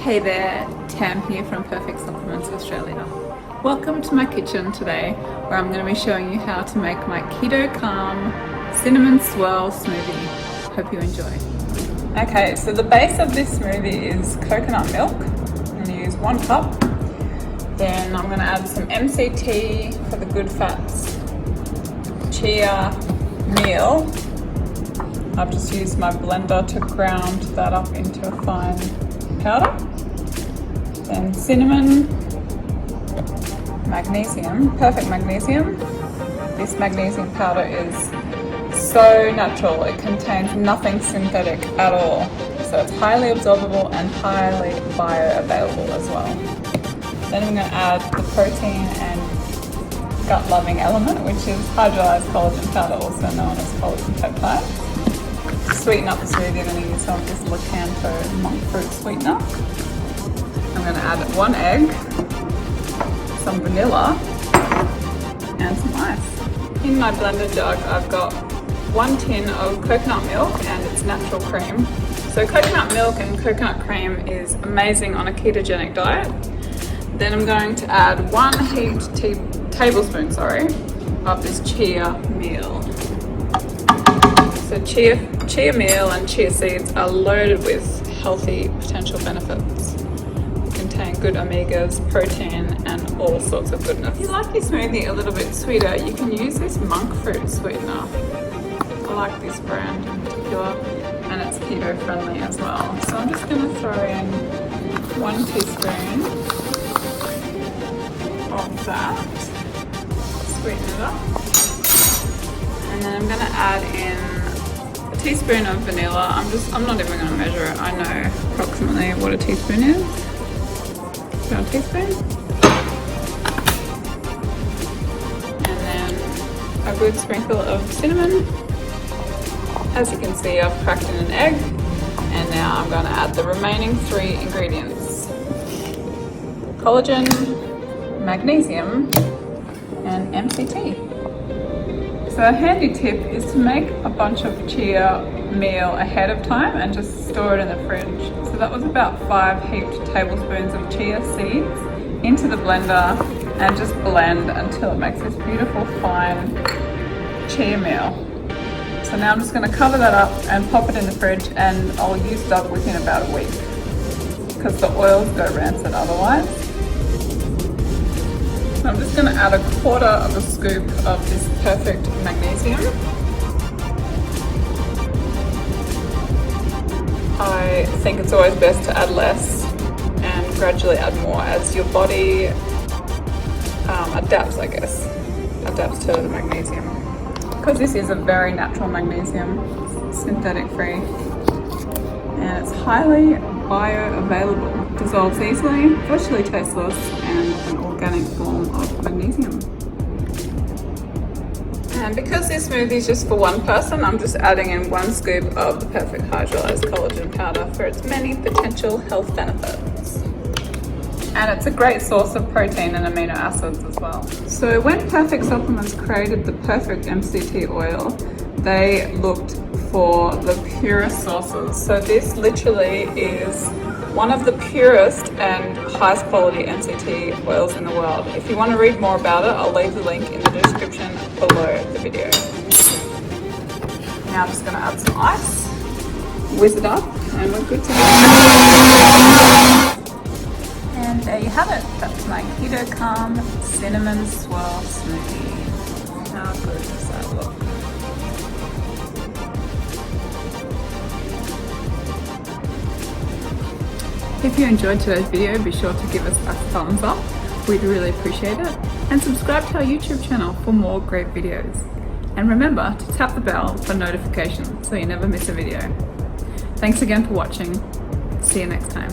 Hey there, Tam here from Perfect Supplements Australia. Welcome to my kitchen today, where I'm going to be showing you how to make my Keto Calm Cinnamon Swirl Smoothie. Hope you enjoy. Okay, so the base of this smoothie is coconut milk. I'm going to use 1 cup. Then I'm going to add some MCT for the good fats, chia meal. I've just used my blender to ground that up into a fine powder. Then cinnamon, magnesium, Perfect Magnesium. This magnesium powder is so natural. It contains nothing synthetic at all. So it's highly absorbable and highly bioavailable as well. Then I'm going to add the protein and gut-loving element, which is hydrolyzed collagen powder, also known as collagen peptide. To sweeten up the smoothie, I'm going to use some of this Lakanto monk fruit sweetener. I'm going to add 1 egg, some vanilla, and some ice. In my blender jug, I've got 1 tin of coconut milk and its natural cream. So coconut milk and coconut cream is amazing on a ketogenic diet. Then I'm going to add 1 heaped tablespoon of this chia meal. So chia meal and chia seeds are loaded with healthy potential benefits. Contain good omegas, protein, and all sorts of goodness. If you like your smoothie a little bit sweeter, you can use this monk fruit sweetener. I like this brand in particular, and it's keto friendly as well. So I'm just going to throw in 1 teaspoon of that, sweeten it up, and then I'm going to add in a teaspoon of vanilla. I'm not even going to measure it. I know approximately what a teaspoon is. A teaspoon, and then a good sprinkle of cinnamon. As you can see, I've cracked in an egg, and now I'm going to add the remaining 3 ingredients: collagen, magnesium, and MCT. So a handy tip is to make a bunch of chia meal ahead of time and just store it in the fridge. So that was about 5 heaped tablespoons of chia seeds into the blender, and just blend until it makes this beautiful fine chia meal. So now I'm just going to cover that up and pop it in the fridge, and I'll use it up within about a week because the oils go rancid otherwise. So I'm just going to add 1/4 of a scoop of this Perfect Magnesium. I think it's always best to add less and gradually add more as your body adapts to the magnesium. Because this is a very natural magnesium, synthetic free, and it's highly bioavailable, dissolves easily, virtually tasteless, and an organic form of magnesium. And because this smoothie is just for 1 person, I'm just adding in 1 scoop of the Perfect Hydrolyzed Collagen Powder for its many potential health benefits. And it's a great source of protein and amino acids as well. So when Perfect Supplements created the Perfect MCT oil, they looked for the purest sources. So this literally is one of the purest and highest quality MCT oils in the world. If you want to read more about it, I'll leave the link in the description below the video. Now I'm just going to add some ice, whiz it up, and we're good to go. And there you have it. That's my Keto Calm Cinnamon Swirl Smoothie. How good does that look? If you enjoyed today's video, be sure to give us a thumbs up. We'd really appreciate it. And subscribe to our YouTube channel for more great videos. And remember to tap the bell for notifications so you never miss a video. Thanks again for watching. See you next time.